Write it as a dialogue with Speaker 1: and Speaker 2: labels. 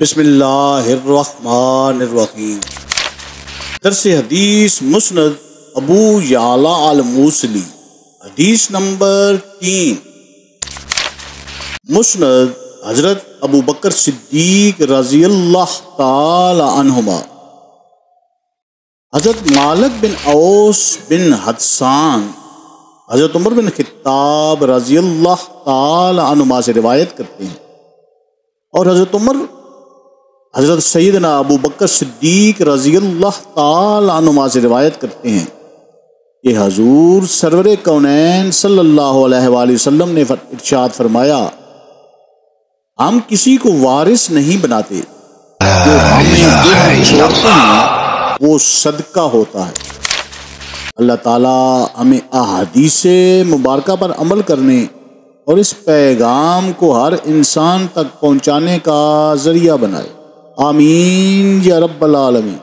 Speaker 1: بسم اللہ الرحمن الرحیم۔ درس حدیث مسند ابو یعلا الموصلی، حدیث نمبر 3۔ مسند حضرت ابو بکر صدیق رضی اللہ تعالی عنہما، حضرت مالک بن اوس بن حدثان حضرت عمر بن خطاب رضی اللہ تعالی عنہما سے روایت کرتے ہیں، اور حضرت عمر حضرت سیدنا ابو بکر صدیق رضی اللہ تعالی عنہما سے روایت کرتے ہیں کہ حضور سرور کونین صلی اللہ علیہ وآلہ وسلم نے ارشاد فرمایا، ہم کسی کو وارث نہیں بناتے، جو ہمیں چھوڑتے ہیں وہ صدقہ ہوتا ہے۔ اللہ تعالیٰ ہمیں احادیث مبارکہ پر عمل کرنے اور اس پیغام کو ہر انسان تک پہنچانے کا ذریعہ بنائے، آمین یا رب العالمین۔